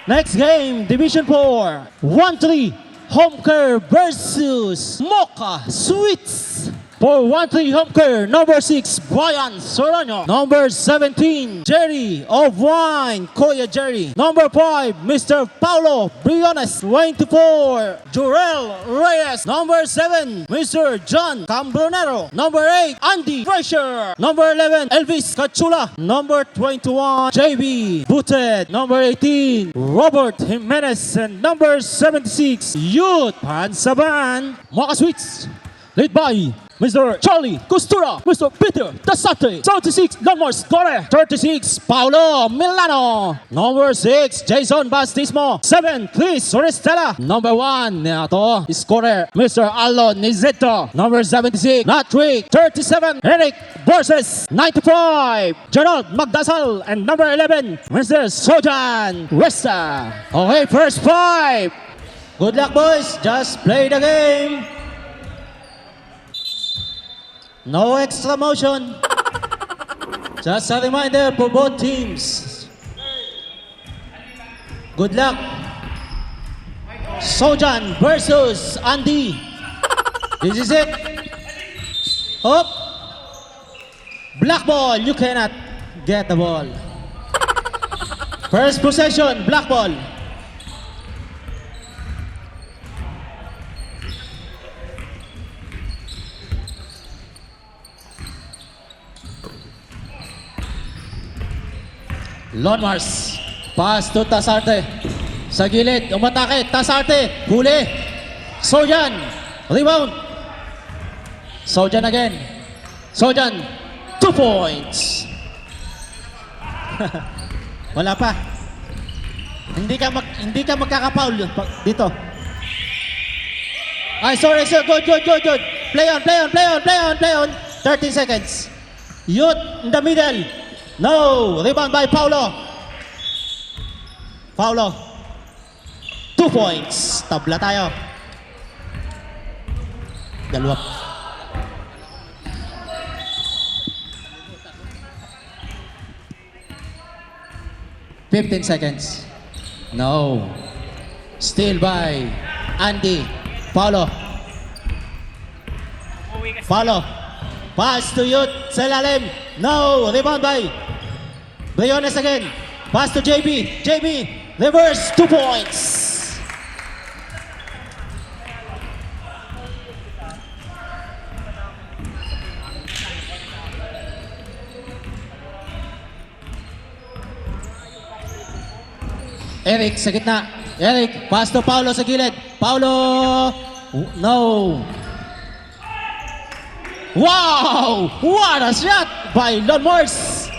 Next game, Division 4. 1-3, Home Care versus Mocha Sweets. For 1-3 Home Care, number 6, Brian Sorano. Number 17, Jerry of Wine, Koya Jerry. Number 5, Mr. Paulo Briones. 24, Jorel Reyes. Number 7, Mr. John Cambronero. Number 8, Andy Frazier. Number 11, Elvis Cachula. Number 21, JB Butet. Number 18, Robert Jimenez. And number 76, Youth Pansaban. Mocha Sweets, led by Mr. Charlie Costura, Mr. Peter Tasate, 76, Landmarks Gore, 36, Paulo Milano, number 6, Jason Bastismo, 7, Chris Orestela, number 1, ito, scorer, Mr. Alon Nizeto, number 76, Natrick, 37, Eric Borges, 95, Gerald Magdasal, and number 11, Mr. Sojan Westa. Okay, first 5. Good luck, boys. Just play the game. No extra motion. Just a reminder for both teams. Good luck. Sojan versus Andy. This is it. Up. Black ball. You cannot get the ball. First possession. Black ball. Lonmars, pass to Tasarte. Sa gilid, umatake, Tasarte, huli. Sojan, rebound. Sojan again. Sojan, 2 points. Wala pa. Hindi ka magkakapaul dito. Ay, sorry, sir. Good. Play on. 13 seconds. Youth in the middle. No! Rebound by Paulo. 2 points. Tabla tayo. Dalawa. $15 seconds. No. Steal by Andy. Paulo. Pass to Youth sa lalim. No. Rebound by Briones again. Pass to JB. Reverse, 2 points. Eric sa gitna. Eric, pass to Paulo sa gilid. Paulo. No. Wow! What a shot by Lonmars.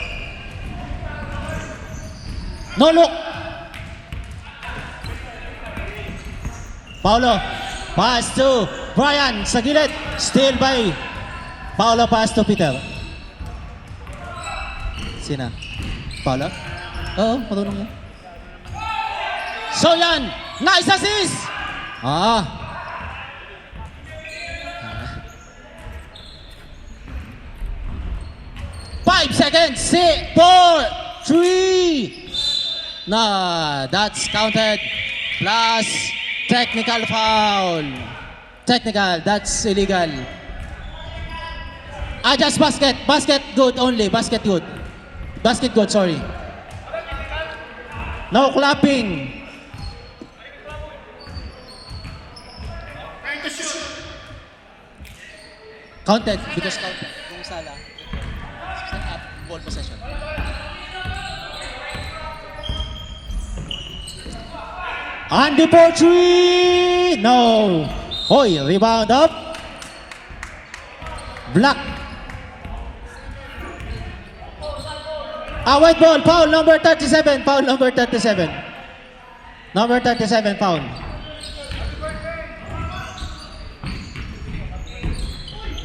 No look. Paulo, pass to Brian sa gilid. Steal by Paulo, pass to Peter. Sina? Paulo? Oo, marunong mo. So yan, nice assist! 5 seconds, 6, 4, 3. Nah, that's counted. Plus technical foul. Technical, that's illegal. Just basket. Basket good only. Basket good, sorry. No clapping. Counted because counted. Kung sala. Set up ball possession. Andy for 3! No! Hoy, rebound up. Black. White ball, foul number 37. Number 37, foul.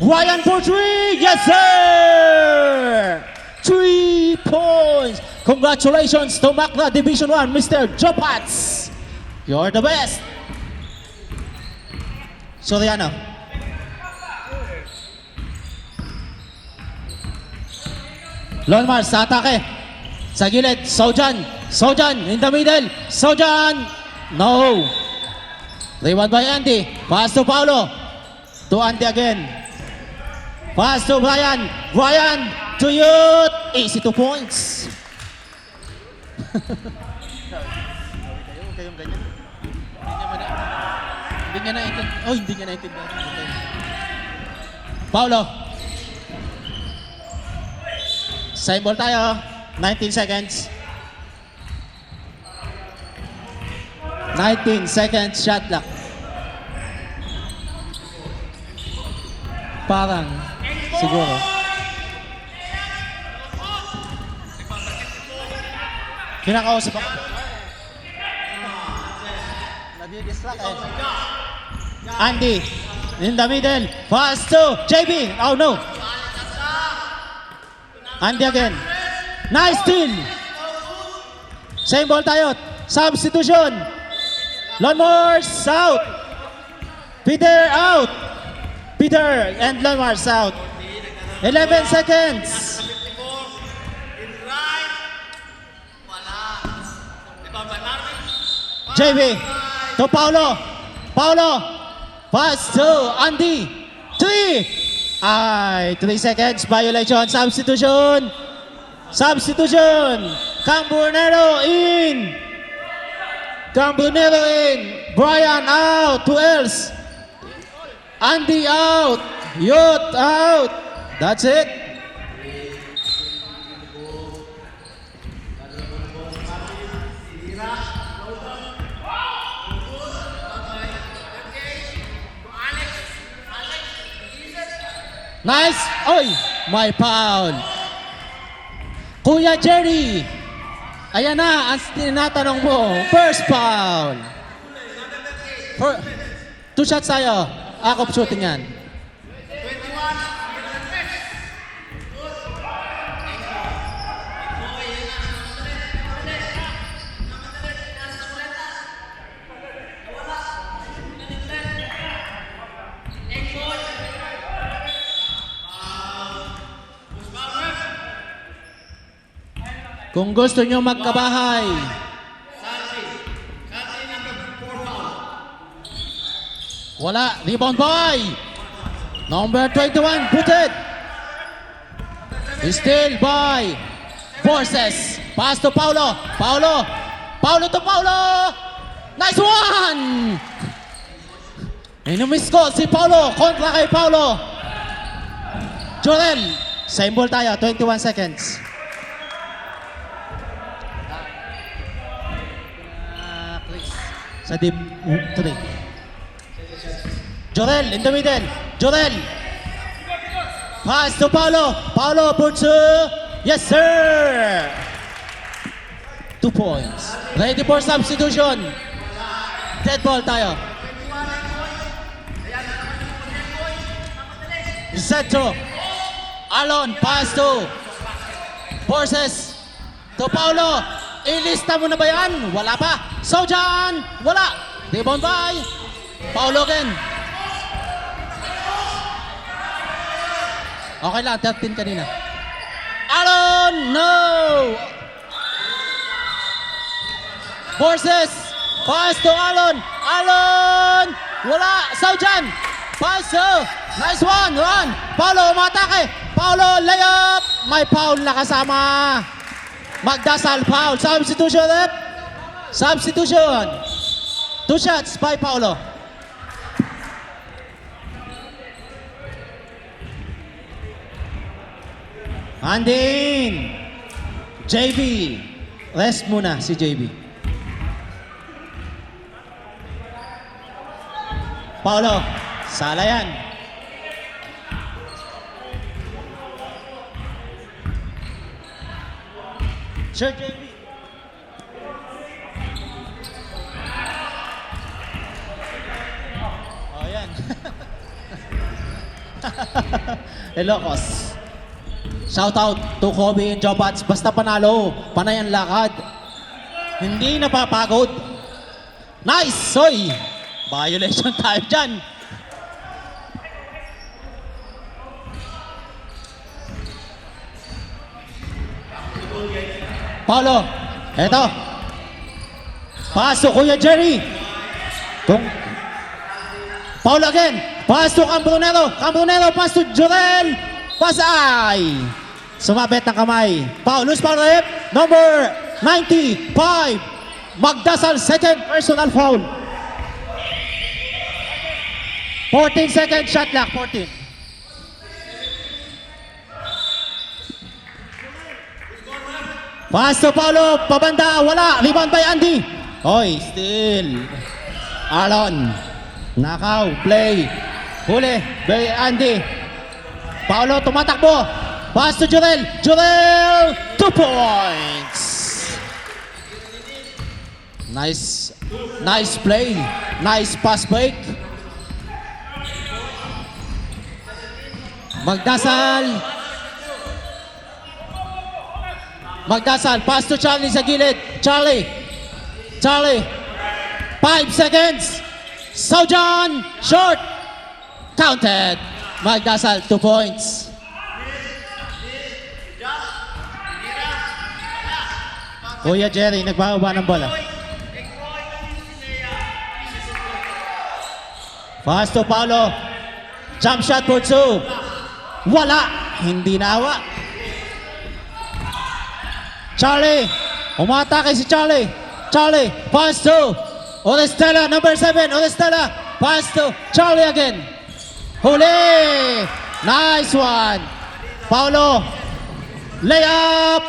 Ryan for 3! Yes, sir! 3 points. Congratulations to Macna Division 1, Mr. Jopats. You're the best. Soriano. Lonmars sa atake. Sa gilid, Sojan. Sojan in the middle. Sojan. No. Rebound by Andy. Pass to Paulo. To Andy again. Pass to Brian. Brian to Youth. Easy 2 points. Huwag kayong ganyan. Hindi niya naintindihan. Oh, hindi niya naintindihan. Okay. Paulo. Same ball tayo. 19 seconds. 19 seconds shot clock. Parang siguro. Kinakausap ako. Nadi-distract eh. Andy in the middle. Pass to JB. Oh no. Andy again. Nice steal. Same ball tayo. Substitution. Lonmars out. Peter out. Peter and Lonmars out. 11 seconds. JB to Paulo. Paulo. Pass to Andy. 3. Ay, 3 seconds. Violation. Substitution. Substitution. Cambronero in. Cambronero in. Brian out. Who else? Andy out. Youth out. That's it. Nice. Oy, my foul. Kuya Jerry. Ayan na, ang tinatanong mo. First foul. 2 shots tayo. Akop shooting yan. Kung gusto nyo magkabahay, wala. Rebound by number 21, put it. Still by Forces. Pass to Paulo. Paulo. Paulo to Paulo. Nice one! Inumiss ko si Paulo. Kontra kay Paulo. Jorel. Same ball tayo. 21 seconds. Sa deep 3. Jorel in the middle. Jorel. Pass to Paulo. Paulo for 2. Yes, sir. 2 points. Ready for substitution. Dead ball tayo. Set to Alon. Pass to Forces. To Paulo. Ilista mo na ba yan? Wala pa. Sojan! Wala. Rebound by Paulo again. Okay lang, 13 kanina. Alon! No! Forces! Pass to Alon! Alon! Wala! Sojan! Pass to! Nice one! Run! Paulo umatake! Paulo layup! May foul na kasama. Magdasal foul. Substitution rep. Substitution. 2 shots by Paulo. Andin. JB. Rest muna si JB. Paulo. Sala yan. Sure, JB. Oh, yan. Ilocos. Shout out to Kobe and Jobats. Basta panalo, panay ang lakad. Hindi napapagod. Nice! Soy! Violation tayo dyan. Paulo. Eto. Pass to Kuya Jerry. Paul again. Pass to Cambronero. Cambronero, pass to Jorel. Pass ay. Sumabit ng kamay. Paul, loose foul rep. Number 95. Magdasal, second personal foul. 14 seconds, shot clock, 14. Pass to Paulo, pabanda, wala. Rebound by Andy. Hoy, still. Alon. Nakaw, play. Huli, by Andy. Paulo tumatakbo. Pass to Jurel. Jurel, 2 points. Nice play. Nice pass break. Magdasal, pass to Charlie sa gilid. Charlie. 5 seconds. Saujan, short. Counted. Magdasal, 2 points. Kuya Jerry, nagbababa ng bola. Pass to Paulo. Jump shot for 2. Wala. Hindi nawa. Charlie. Umatake si Charlie. Charlie. Pass to Orestela. Number 7. Orestela. Pass to Charlie again. Huli. Nice one. Paulo. Layup.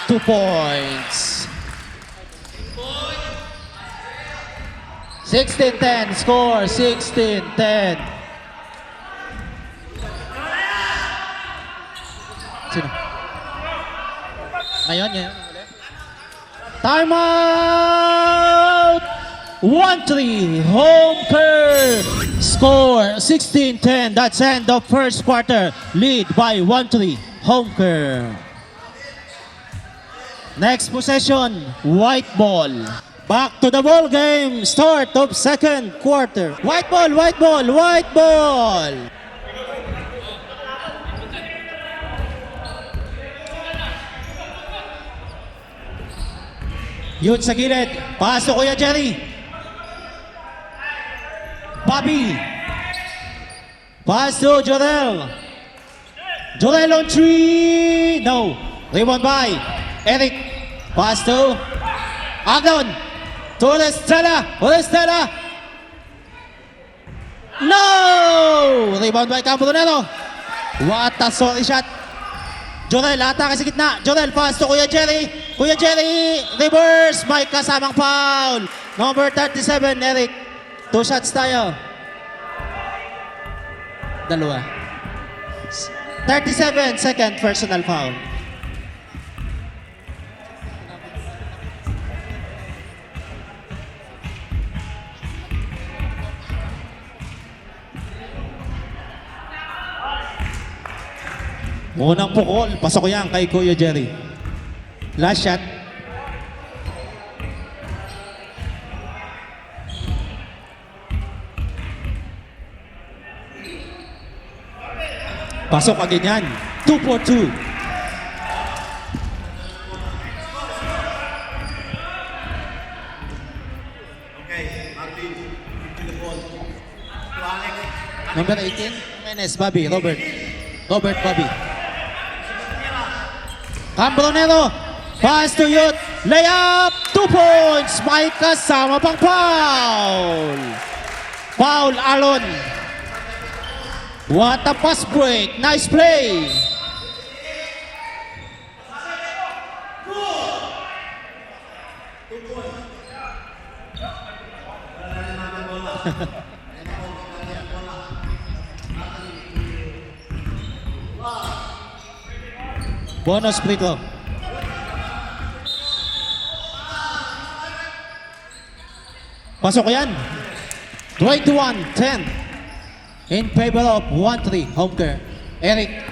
2 points. 16-10. Score. 16-10. Sino? Ngayon. Time out! 1-3. Home curve. Score 16-10. That's end of first quarter. Lead by 1-3. Home curve. Next possession. White ball. Back to the ball game. Start of second quarter. White ball. Yun sa gilid. Pass to Kuya Jerry. Bobby. Pass to Jorel. Jorel on 3. No. Rebound by Eric. Pass to Aglon. To Orestela. No! Rebound by Cambronero. What a sorry shot. Jorel, atake sa gitna. Jorel, pass to Kuya Jerry. Kuya Jerry, reverse. May kasamang foul. Number 37, Eric. 2 shots tayo. 2. 37, second personal foul. Unang pukol, pasok ko yan kay Kuya Jerry. Last shot. Pasok agad yan. 2 for 2. Number 18, Menes, Bobby, Robert, Bobby. Cambronero, pass to Youth, layup, 2 points, may kasama pang foul. Foul, Alon. What a pass break, nice play. Bonus free throw. Pasok ko yan. 21-10 in favor of 1-3 home care. Eric.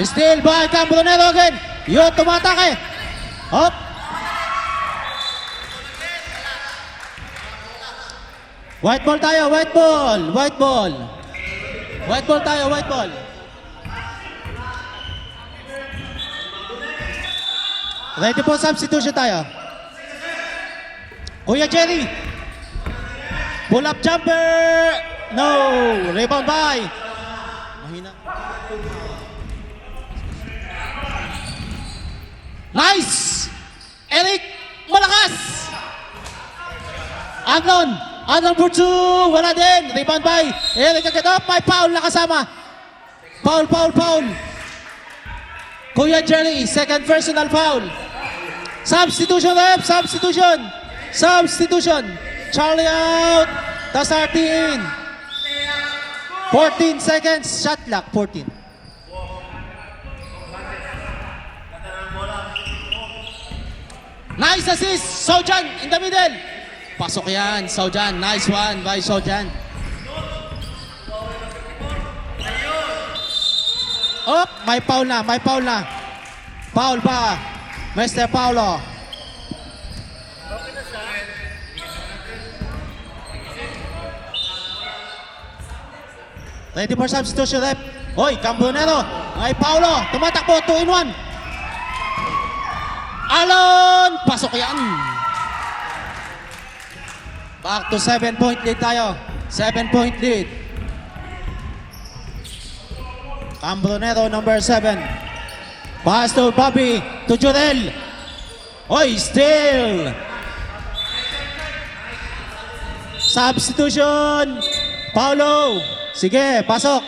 Still by Cambronero again. Yun, tumatake. Up. White ball tayo, white ball. White ball tayo, white ball. Ready po, substitution tayo. Kuya Jerry. Pull up jumper. No. Rebound by. Mahina. Nice. Eric. Malakas. Adlon for two. Wala din. Rebound by. Eric agad up. May foul na kasama. Foul. Kuya Jerry. Second personal foul. Substitution ref. Substitution. Charlie out. Tasarti in. 14 seconds. Shot clock. 14. Nice assist. Sojan in the middle. Pasok yan. Sojan. Nice one by Sojan. Oh, may foul na. Foul pa. Mr. Paulo. Ready for substitution rep. Hoy, Cambronero. May Paulo. Tumatakbo. 2-in-1. Alon. Pasok yan. Back to 7-point lead tayo. 7-point lead. Cambronero, number 7. Pass to Bobby. To Jurel. Hoy, still. Substitution. Paulo. Sige, pasok.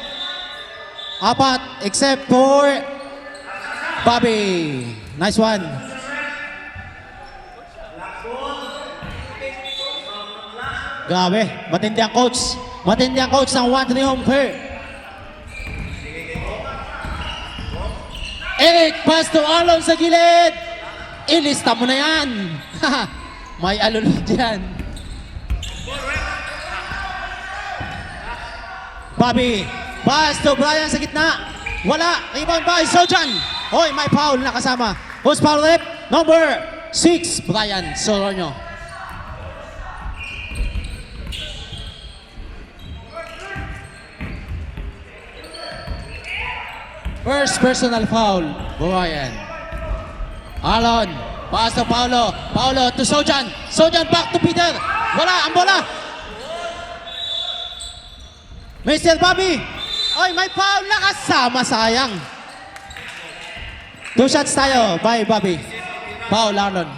4, except for Bobby. Nice one. Grabe, matindi ang coach. Matindi ang coach ng 1-3 home fair. Eric, pass to Alon sa gilid. Ilista mo na yan. May alulod yan. Bobby, pass to Brian sa gitna. Wala, rebound by Sojan. Hoy, may foul na kasama. Who's foul rep? Number 6, Brian Soronio. First personal foul, Brian. Alon, pass to Paulo. Paulo to Sojan. Sojan back to Peter. Wala, ang bola. Mr. Bobby. Oy, may foul na kasama, sayang. 2 shots tayo by Bobby. Foul, Alon.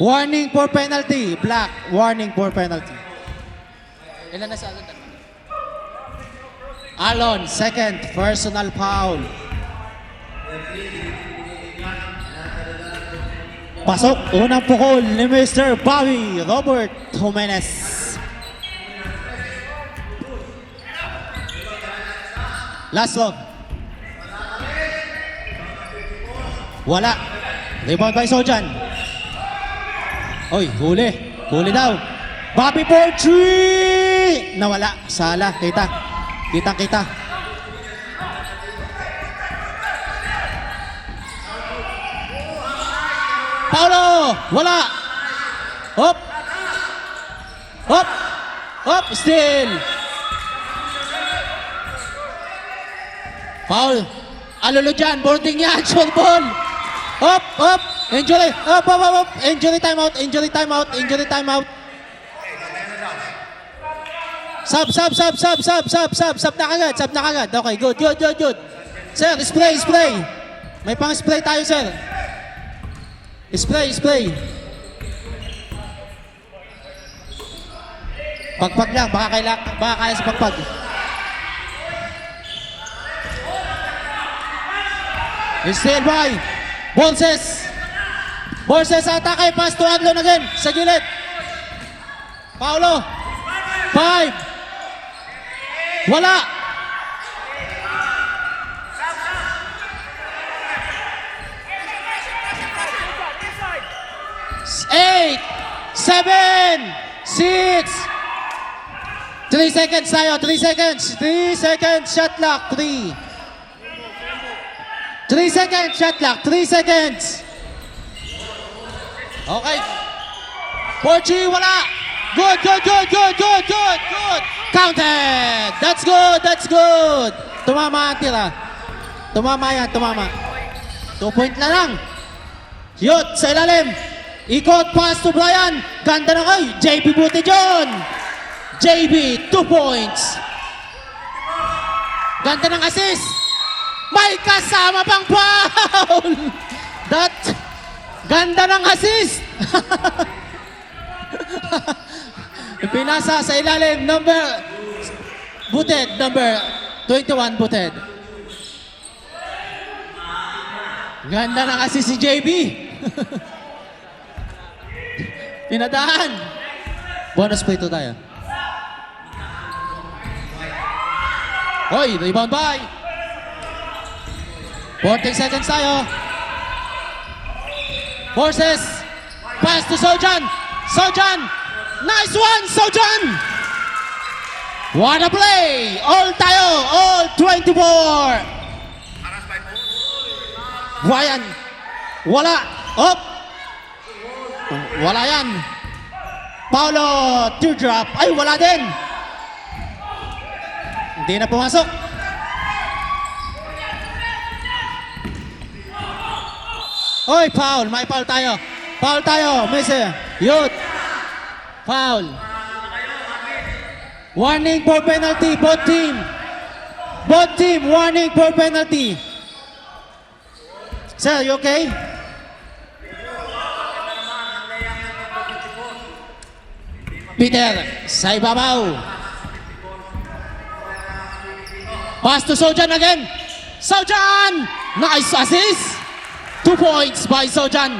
Warning for penalty. Black, warning for penalty. Ilan na sa Alon? Alon, second personal foul. Pasok, unang pukol ni Mr. Bobby Robert Jimenez. Last look. Wala. Rebound by Sojan. Oy, huli. Huli daw. Bobby for 3! Nawala. Sala. Kita. Paulo! Wala! Hop! Still! Foul! Alolo dyan! Boarding yan! Short ball! Hop! Injury! Hop! Injury timeout! Sub na kagad. Okay, good. Sir, spray. May pang spray tayo, sir. Spray. Pagpag lang, baka kaya sa pagpag. Still by Borses atake, pass to Adlon again, sa gilid. Paulo. 5. Wala. 8, 7, 6. 3 seconds tayo, 3 seconds. 3 seconds, shot clock, 3. 3 seconds, shot clock, 3 seconds. Okay. Porchi, wala. Good, good, good, good, good, good, good. Counted. That's good, that's good. Tumama ang tira. Tumama yan, tumama. 2 point na lang. Yut, sa ilalim. Ikot, pass to Brian. Ganda na kayo. JB Butejon. JB, 2 points. Ganda ng assist. May kasama pang foul. That, ganda ng assist. Pinasa sa ilalim. Buted, number 21, Buted. Ganda ng assist si JB. Pinadaan. Bonus play to tayo. Hoy, rebound by. 40 seconds tayo. Forces. Pass to Sojan. Sojan. Nice one, Sojan. What a play. All tayo. All 24. Brian. Wala. Up. Wala yan. Paulo. Teardrop. Ay, wala din. Hindi na pumasok. Oy, foul. May foul tayo. Foul tayo. Messi. Youth. Foul. Warning for penalty. Both team. Both team. Warning for penalty. Sir, you okay? Peter. Sa ibabaw. Pass to Sojan again. Sojan! Nice assist. 2 points by Sojan.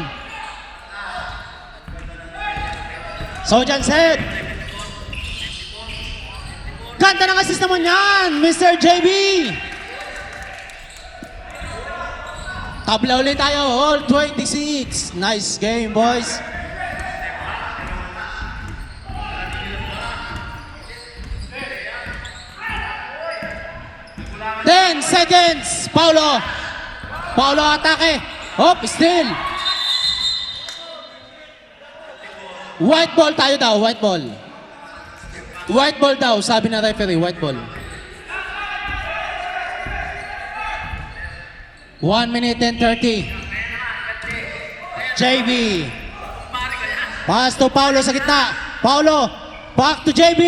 Sojan's head. Ganda ng assist naman yan, Mr. JB. Tabla ulit tayo, all 26. Nice game, boys. Ten seconds. Paulo. Paulo atake. Hop, still. White ball tayo daw, white ball. White ball daw, sabi na referee, white ball. 1 minute and 30. JB. Pass to Paulo sa gitna. Paulo. Back to JB.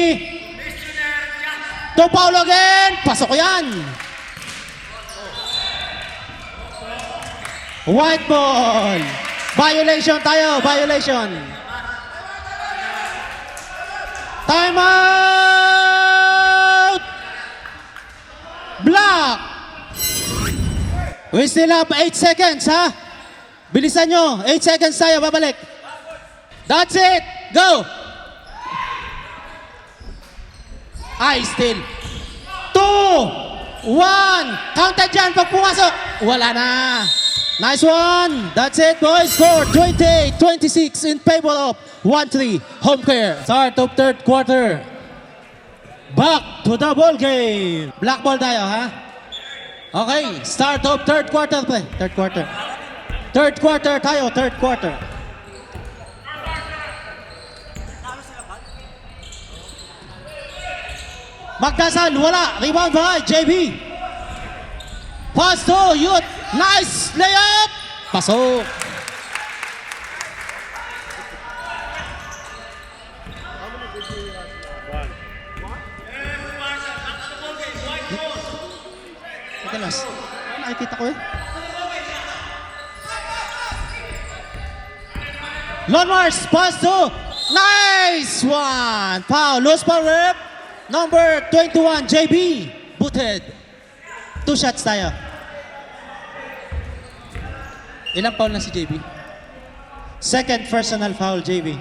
To Paulo again. Pasok ko yan. White ball. Violation tayo. Violation. Time out. Block. We still have 8 seconds, ha? Bilisan nyo. 8 seconds tayo. Babalik. That's it. Go. I still. 2, 1. Counted dyan pag pumasok. Wala na. Nice one. That's it, boys. Score 28-26 in favor of 1-3 home care. Start of third quarter. Back to the ball game. Black ball tayo, ha? Okay. Start of third quarter. Third quarter. Third quarter tayo. Third quarter. Magdasal, wala. Rebound by JB. Pass to Youth. Nice layup. Pasok. Madalas. Nakikita ko eh. Lone Mars, pass to. Nice one. Foul. Loose foul rep. Number 21, JB. Booted. 2 shots tayo. Ilang foul na si JB? Second personal foul, JB.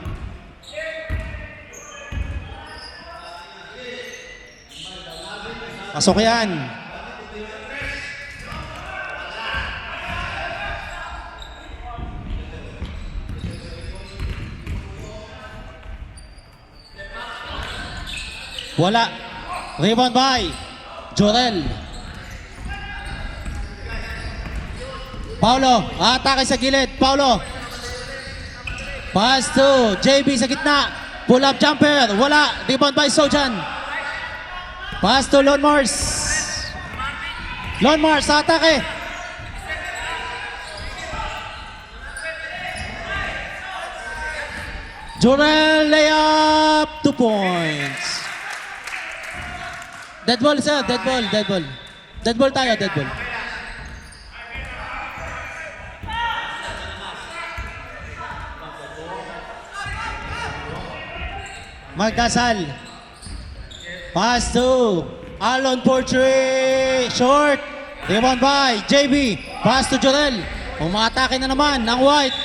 Pasok yan. Wala. Rebound by Jorel. Paulo, atake sa gilid. Paulo. Pass to JB sa gitna. Pull-up jumper. Wala. Rebound by Sojan. Pass to Lon Mars. Lon Mars sa atake. Jorel layup. 2 points. Dead ball, sir. Dead ball. Dead ball. Dead ball tayo. Dead ball. Magdasal. Pass to Alon for 3. Short. Rebound by JB. Pass to Jorel. Umatake na naman ng White.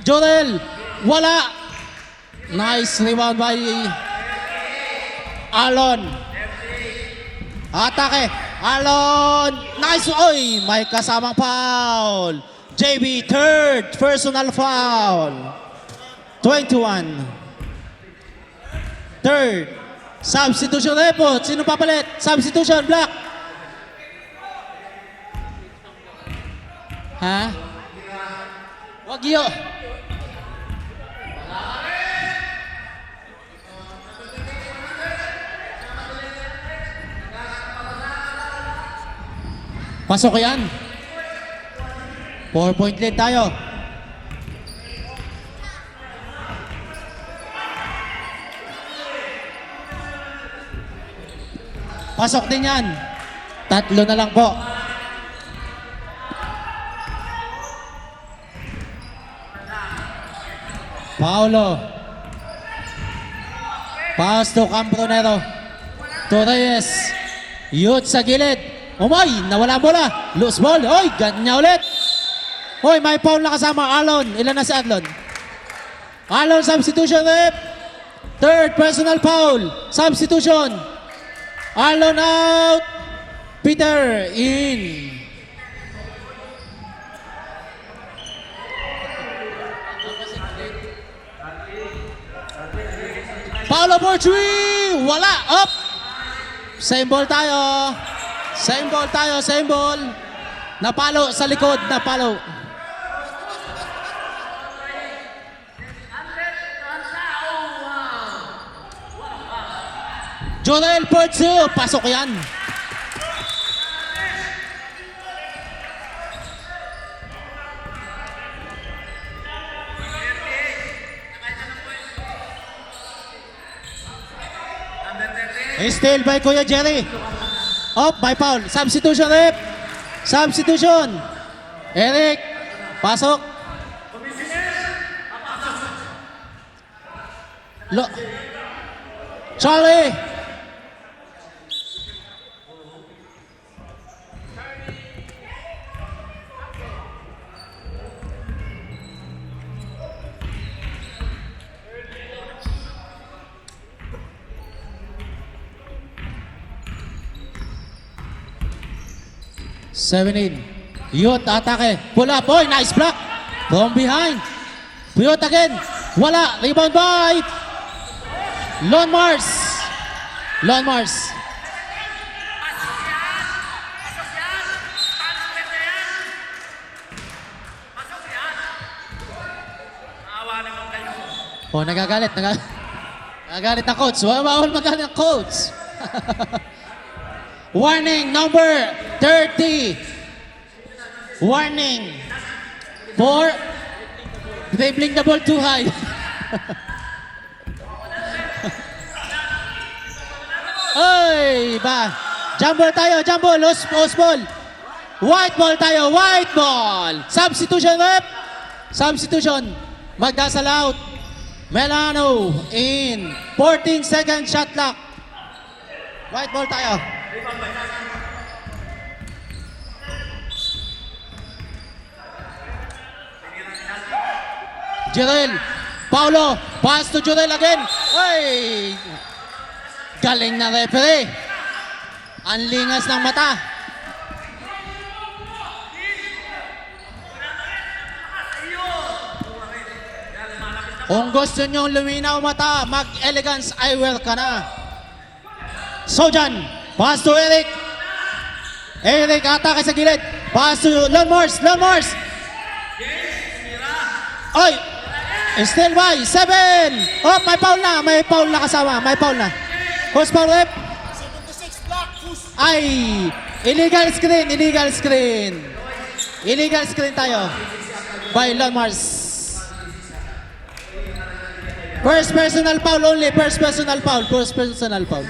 Jorel. Wala. Nice rebound by Alon. Atake. Alon. Nice. Oy, may kasamang foul. JB, third personal foul. 21. Third. Substitution report. Sino papalit? Substitution, Black. Ha? Wag yun. Pasok yan. 4-point lead tayo. Pasok din yan. 3 na lang po. Paulo. Pass to Campronero. To Reyes. Youth sa gilid. Umay, nawala bola. Loose ball. Oy, ganyan ulit. Oy, may foul na kasama. Alon. Ilan na si Alon? Alon, substitution rep. Third personal foul. Substitution. Alon out. Peter in. Paulo for 3. Wala. Up. Same ball tayo. Same ball tayo. Same ball. Napalo sa likod. Napalo. Jorel for 2. Pasok yan. Still by Kuya Jerry. Up by foul. Substitution rep. Substitution. Eric. Pasok. Charlie. Seventeen. Youth, atake. Pull up. Boy, nice block. From behind. Youth again. Wala. Rebound by Lon Mars. Lon Mars. Oh, nagagalit. Nagagalit na coach. Bawal magalit ng coach. Warning, number 30. Warning. For dribbling the ball too high. Oy, ba? Jumbo tayo, jumbo. Lost ball. White ball tayo, white ball. Substitution rep. Substitution. Magdasal out. Melano in. 14-second shot clock. White ball tayo. Jorel. Paulo. Pass to Jorel again. Ay! Galing na referee. Ang lingas ng mata. Kung gusto nyo luminaw mata, mag-elegance eyewear ka na. Sojan. Pass to Eric. Eric, atake sa gilid. Pass to Lon Mars. Lon Mars. Oy! Still by 7. Oh, may foul na. May foul na kasama. May foul na. Who's foul rep? Ay, illegal screen. Illegal screen. Illegal screen tayo. By Lon Mars. First personal foul only. First personal foul. First personal foul.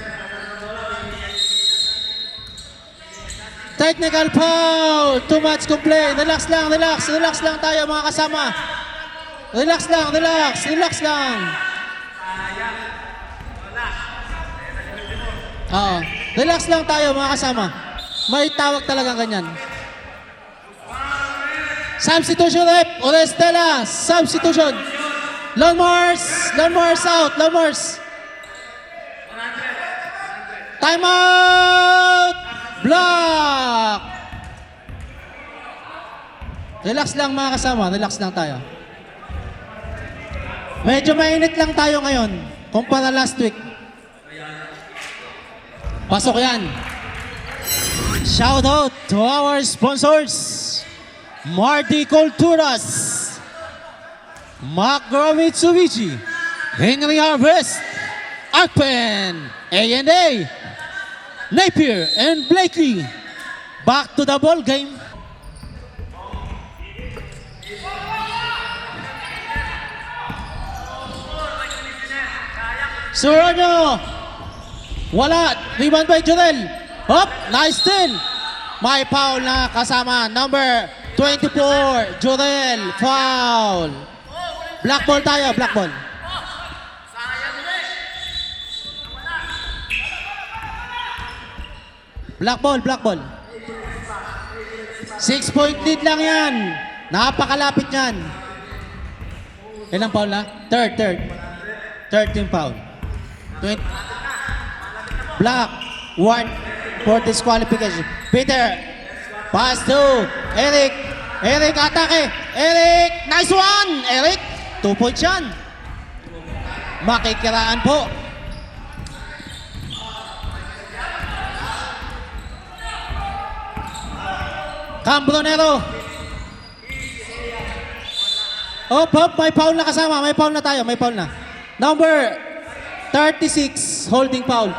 Technical foul. Too much complaint. Relax lang, relax. Relax lang tayo mga kasama. Relax lang, relax. Relax lang. Oo. Relax lang tayo mga kasama. May tawag talagang ganyan. Substitution rep. Orestela. Substitution. Lon Mars. Lon Mars out. Lon Mars. Time out. Block. Relax lang mga kasama. Relax lang tayo. Medyo mainit lang tayo ngayon kumpara last week. Pasok yan. Shout out to our sponsors, Marty Culturas, Macro Mitsubishi, Henry Harvest, Arpen, A&A, Napier, and Blakely. Back to the ball game. Serrano. Wala. Rebound by Jorel. Hop. Nice steal. May foul na kasama. Number 24. Jorel. Foul. Black ball tayo. Black ball. Black ball. Black ball. 6-point lead lang yan. Napakalapit yan. Ilang foul na? Third. 13 foul. 20. Black. 1 for disqualification. Peter. Pass to Eric. Eric atake. Eric. Nice one. Eric. 2 points yan. Makikiraan po. Cambronero. Hop. May foul na kasama. May foul na tayo. May foul na. Number 36, holding foul.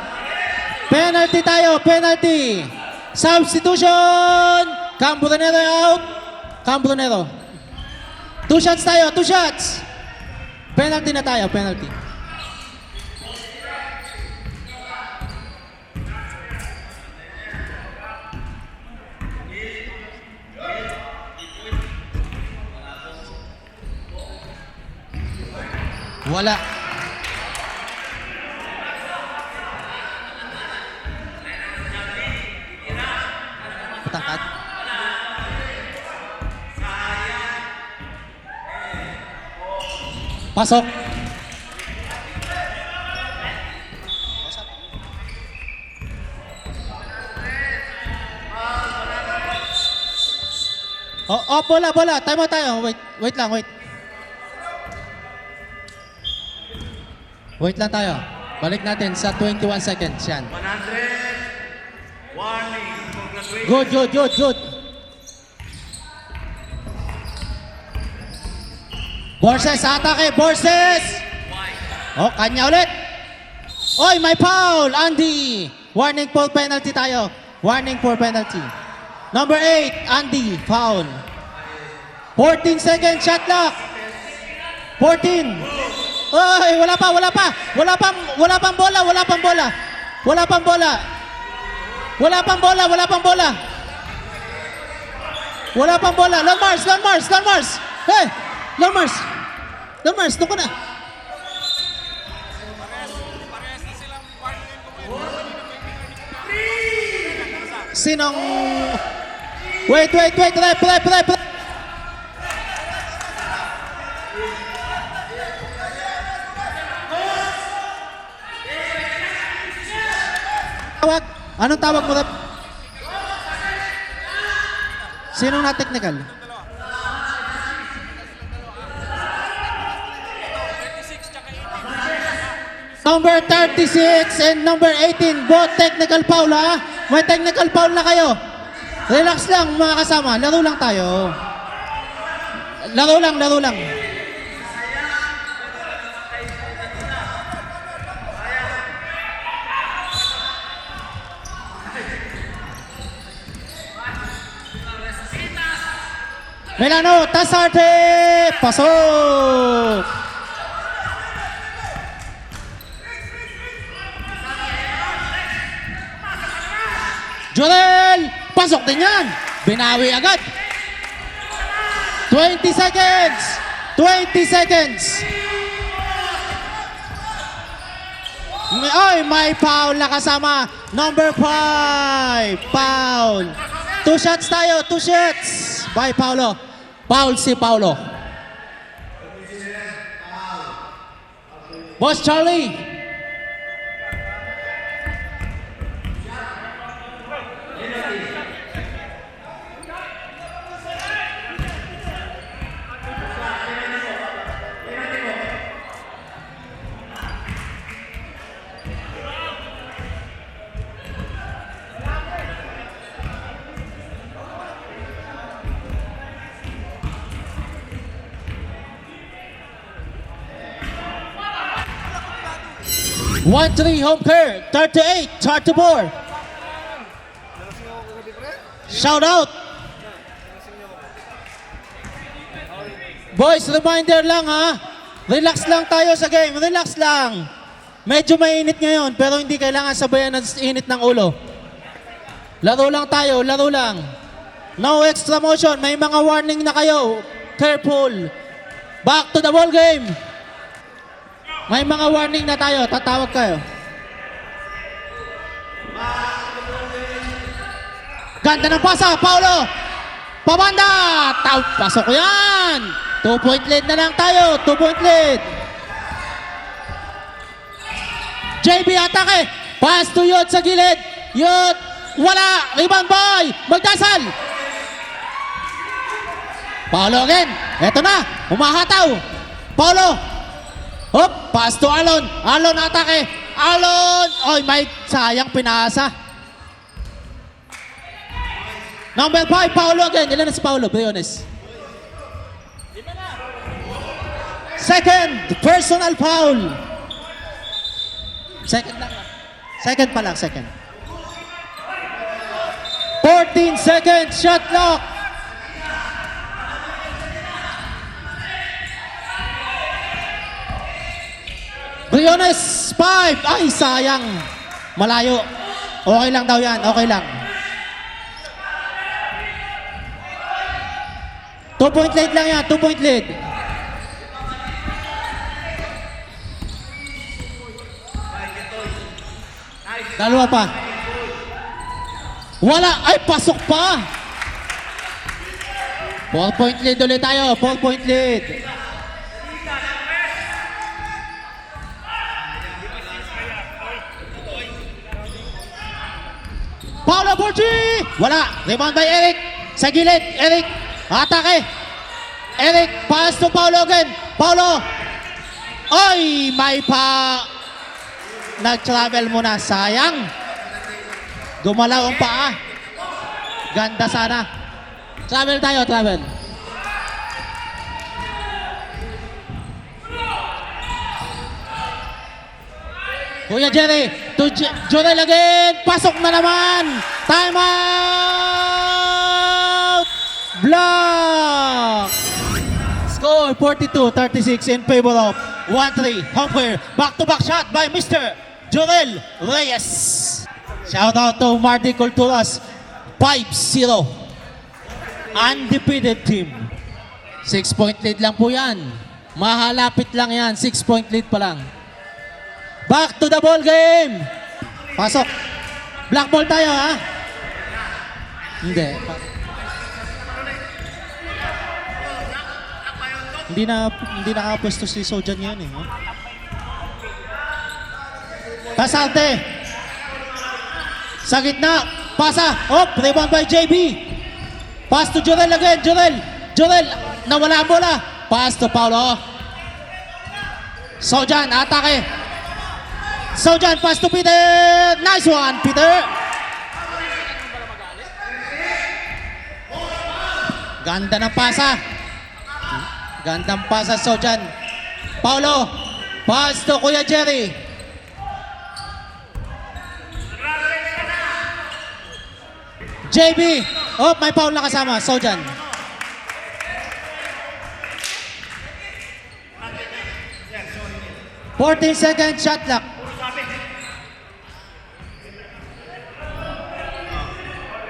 Penalty tayo, penalty. Substitution. Cambronero out. Cambronero. 2 shots tayo, 2 shots. Penalty na tayo, penalty. Wala. Patangkad. Pasok. Oh, bola. Time out tayo. Wait lang. Wait lang tayo. Balik natin sa 21 seconds. Yan. 100. Warning. Good. Borses, atake. Borses! Oh, kanya ulit. Oy, may foul. Andy. Warning for penalty tayo. Warning for penalty. Number 8, Andy. Foul. 14 seconds. Shot clock. 14. Oy, wala pang bola. Wala pang bola. Lon Mars. Hey, Lon Mars, doon ka na. Sinong... Wait. Rep. Anong tawag mo, Rep? Sinong na-technical? Number 36 and number 18, both technical foul, ha? May technical foul na kayo. Relax lang mga kasama, laro lang tayo. Laro lang. Melano, Tasarte! Pasok! Joel! Pasok din yan! Binawi agad! 20 seconds! 20 seconds! Ay, may foul na kasama. Number 5. Foul. 2 shots tayo. 2 shots. By Paulo. Foul si Paulo. Boss Charlie. One three home care, 38, 34. Shout out. Boys, reminder lang ha. Relax lang tayo sa game. Relax lang. Medyo mainit ngayon, pero hindi kailangan sabayan ng init ng ulo. Laro lang tayo, laro lang. No extra motion. May mga warning na kayo. Careful. Back to the ball game. May mga warning na tayo. Tatawag kayo. Ganda ng pasa. Paulo. Pabanda. Pasok yan. 2-point lead na lang tayo. 2-point lead. JB atake. Pass to Yot sa gilid. Yot. Wala. Rebound boy. Magdasal. Paulo again. Eto na. Humahataw. Paulo. Hop, pass to Alon. Alon atake. Alon. Oy, may sayang pinasa. Number 5, Paulo again. Ilan na si Paulo? Briones. Second, personal foul. Second lang. Second pa lang, second. 14 seconds, shot clock. Briones, 5. Ay, sayang. Malayo. Okay lang daw yan. Okay lang. 2-point lead lang yan. 2-point lead. Dalawa pa. Wala. Ay, pasok pa. 4-point lead ulit tayo. 4-point lead. Paulo Borgi! Wala. Rebound by Eric. Sa gilid. Eric. Atake. Eric. Pass to Paulo again. Paulo. Ay, may pa. Nag-travel muna. Sayang. Gumalaw ang paa. Ganda sana. Travel tayo, travel. Kuya Jerry, to Jonel again. Pasok na naman. Time out. Block. Score 42-36 in favor of 1-3 home player. Back-to-back shot by Mr. Jonel Reyes. Shout out to Marty Culturas. 5-0. Undefeated team. 6-point lead lang po yan. Mahalapit lang yan. 6-point lead pa lang. Back to the ball game. Pasok. Black ball tayo, ha? Hindi. Hindi nakapwesto si Sojan ngayon, eh. Tasarte. Sa gitna. Pasa. Op. Rebound by JB. Pass to Jorel again. Jorel. Nawala ang bola. Pass to Paulo. Sojan. Atake. Sojan, pass to Peter. Nice one, Peter. Ganda ng pasa. Gandang pasa, Sojan. Paulo, pass to Kuya Jerry. JB. Oh, may foul na kasama, Sojan. 14 seconds, shot clock.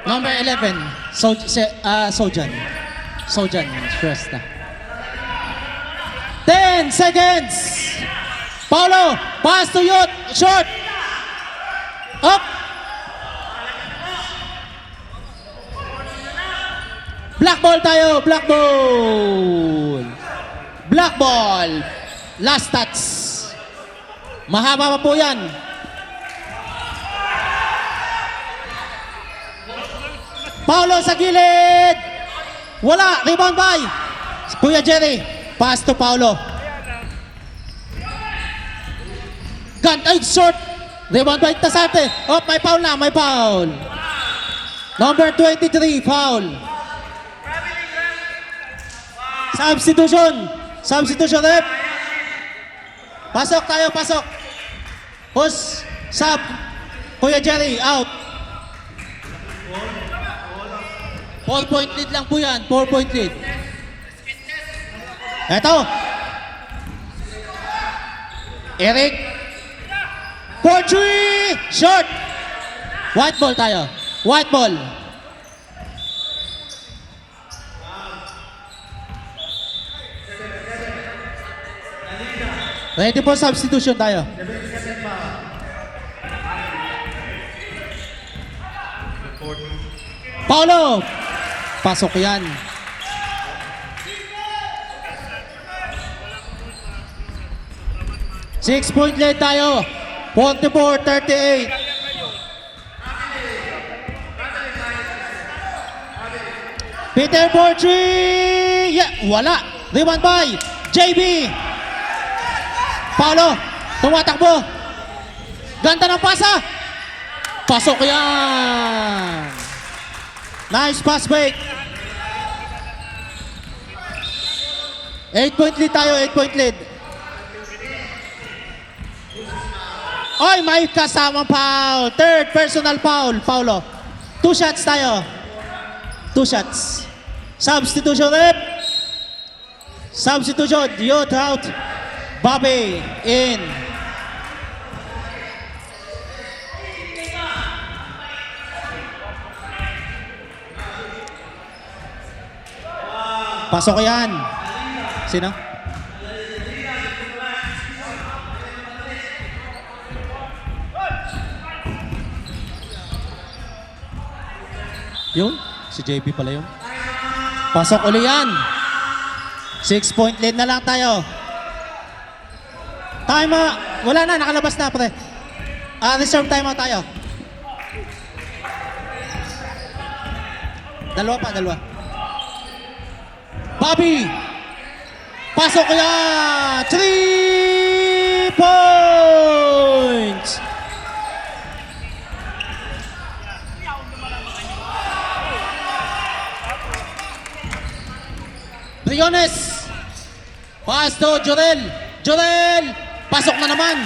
Number 11, Sojan. Sojan, stress na. 10 seconds. Paulo, pass to Yot, short. Up. Black ball tayo, black ball. Black ball. Last touch. Mahaba pa po yan. Paulo sa gilid. Wala, rebound by Kuya Jerry. Pass to Paulo. Ay, short. Rebound by Tasarte. Oh, may foul na, may foul. Number 23, foul. Substitution. Substitution, rep. Pasok tayo, pasok. Push, sub. Kuya Jerry, out. 4-point lead lang po yan. 4-point lead. Eto. Eric. 4-3. Short. White ball tayo. White ball. Ready po substitution tayo. Paulo. Pasok yan. Six-point lead tayo. 44-38. Peter for three. Yeah, wala. Rebound by JB. Paulo, tumatakbo. Ganda ng pasa. Pasok yan. Nice pass break. 8-point lead tayo, 8-point lead. Oy, may kasamang foul. Third personal foul, Paulo. 2 shots tayo. 2 shots. Substitution rep. Substitution, Youth out. Bobby in. Pasok yan. Sino? Yun? Si JB pala yun. Pasok uli yan. 6-point lead na lang tayo. Time out. Wala na, nakalabas na pre. Reserve time out tayo. Dalawa pa, dalawa. Bobby! Pasok yan! 3 points! Briones! Pass to Jorel! Jorel! Pasok na naman!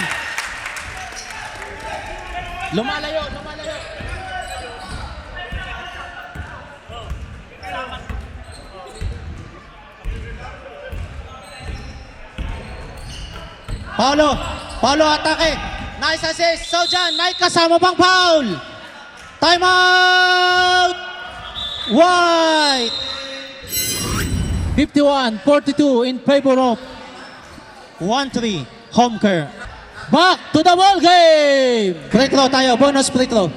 Lumalayo, lumalayo! Paulo! Paulo atake! Nice assist! Sojan! May kasama pang foul! Time out! White! 51-42 in favor of 1-3. Home care. back to the ball game. Free throw tayo. Bonus free throw.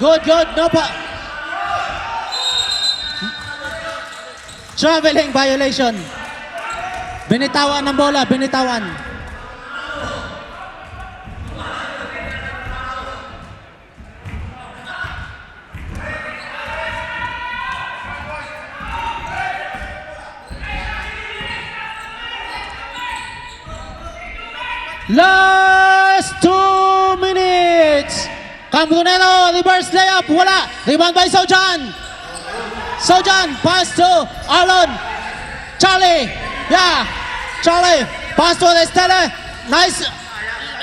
Good, good. No pa. Traveling violation. Binitawan ng bola, binitawan. Last 2 minutes. Cambronero, reverse layup, wala. Rebound by Sojan. Sojan, pass to Arlon. Charlie, yeah. Charlie, pass to Estelle. Nice!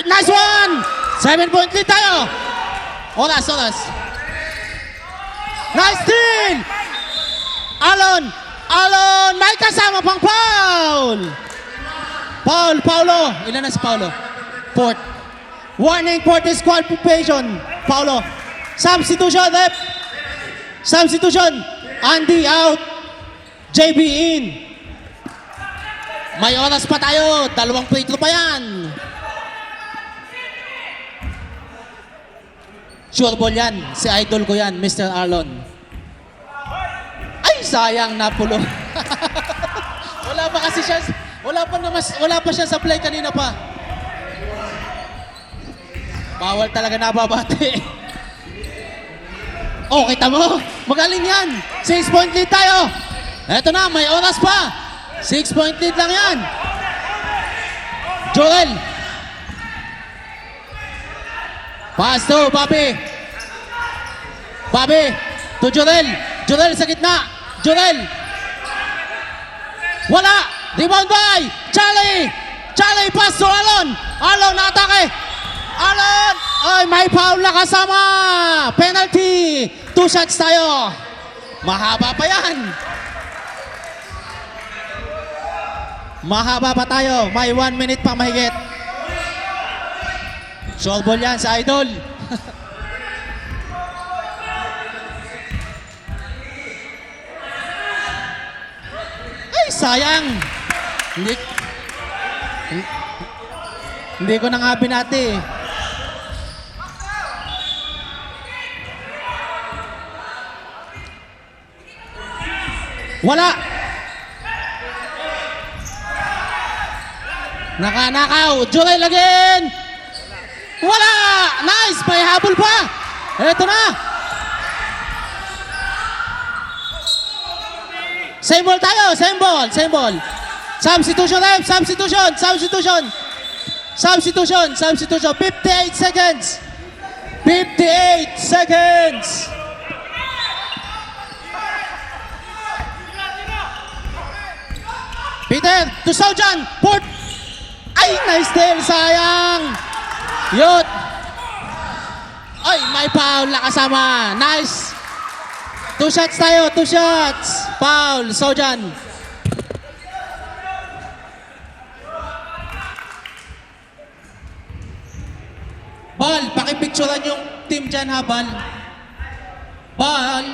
Nice one! 7-point lead tayo. Oras. Nice steal! Alon, may kasama pang foul! Paulo. Ilan na si Paulo? Fourth. Warning for disqualification. Paulo. Substitution, ref. Substitution. Andy out. JB in. May oras pa tayo. 2 free throw pa yan. Sure ball yan. Si idol ko yan, Mr. Arlon. Ay, sayang napulo. Wala pa kasi siya. Wala pa siya sa play kanina pa. Bawal talaga nababate. Oh, kita mo. Magaling yan. 6-point lead tayo. Eto na, may oras pa. 6-point lead lang yan. Joel. Pass to Bobby. Bobby to Joel. Joel sa gitna. Joel. Wala. Rebound by Charlie. Charlie pass to Alon. Alon na atake. Alon. Ay, may foul na kasama. Penalty. 2 shots tayo. Mahaba pa yan. Mahaba pa tayo. May 1 minute pa mahigit. Short ball yan sa idol. Ay, sayang. Hindi ko na nga binati. Wala. Nakanakaw. Joel again. Wala! Nice! May habol pa! Eto na! Same ball tayo! Same ball! Substitution ref! Substitution! 58 seconds! 58 seconds! Peter! To Saujan! Port! Ay! Nice steal! Sayang! Yun! Ay, may foul na kasama. Nice! 2 shots tayo, 2 shots. Foul, Sojan. Bal, pakipicturean yung team dyan ha, Bal. Bal.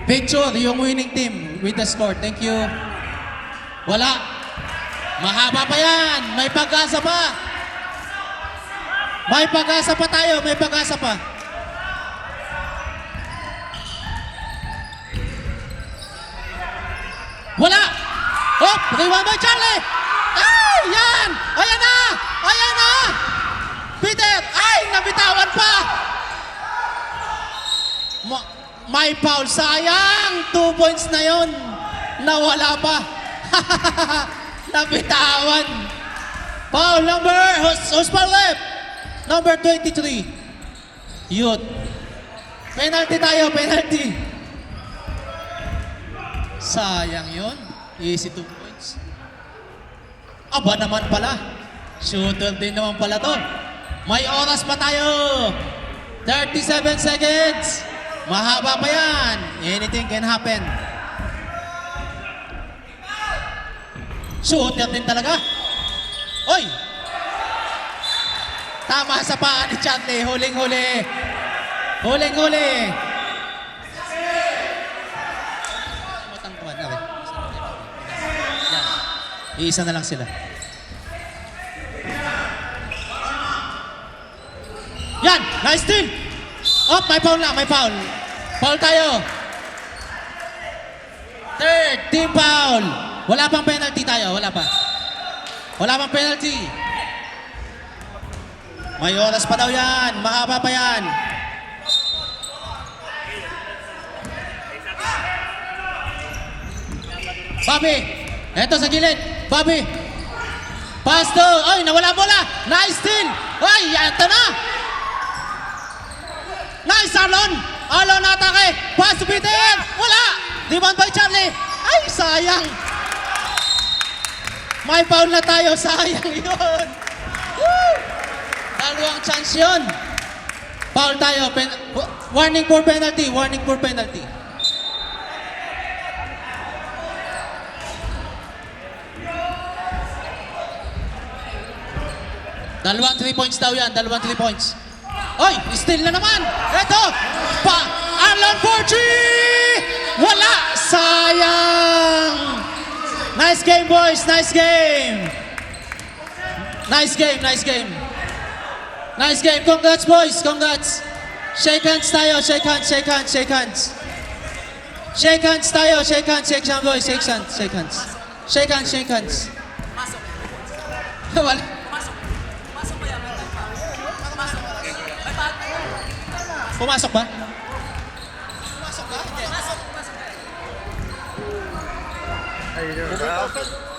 Picture yung winning team with the score. Thank you. Wala. Mahaba pa yan. May pag-asa pa. May pag-asa pa tayo. May pag-asa pa. Wala. Oh, rebound by Charlie. Ay, yan. Ayan na. Peter. Ay, nabitawan pa. May foul. Sayang. 2 points na yon. Nawala pa. Nabitawan. Foul number, who's foul left? Number 23. Youth. Penalty tayo, penalty. Sayang yun. Easy 2 points. Aba naman pala. Shooter din naman pala to. May oras pa tayo. 37 seconds. Mahaba pa yan. Anything can happen. Shooter din talaga. Oy! Tama sa paa ni Charlie. Huling-huli. Matangkuan na rin. Yan. Iisa na lang sila. Yan! Nice steal! Oh, may foul na. Foul tayo. Third, team foul. Wala pang penalty tayo, wala pang penalty. May oras pa daw yan, mahaba pa yan. Bobby, eto sa gilid. Bobby, pass to, ay nawala bola. Nice steal. Ay, ito na. Nice, Alon atake. Pass to Peter. Wala. Rebound by Charlie. Ay, sayang. May foul na tayo. Sayang yun. Woo! Dalawang chance yun. Foul tayo. Warning for penalty. Warning for penalty. Dalawang 3 points daw yan. Dalawang 3 points. Oy! Steal na naman! Ito! Arlon Forgy! Wala! Sayang! Nice game, boys! Nice game! Nice game, nice game. Nice game. Congrats, boys. Congrats. Shake hands tayo. Shake hands, shake hands, shake hands. Shake hands tayo. Shake hands, shake hands, boys. Shake hands, shake hands. Shake hands, shake hands. Wala. Pumasok ba? Pumasok ba? Yes.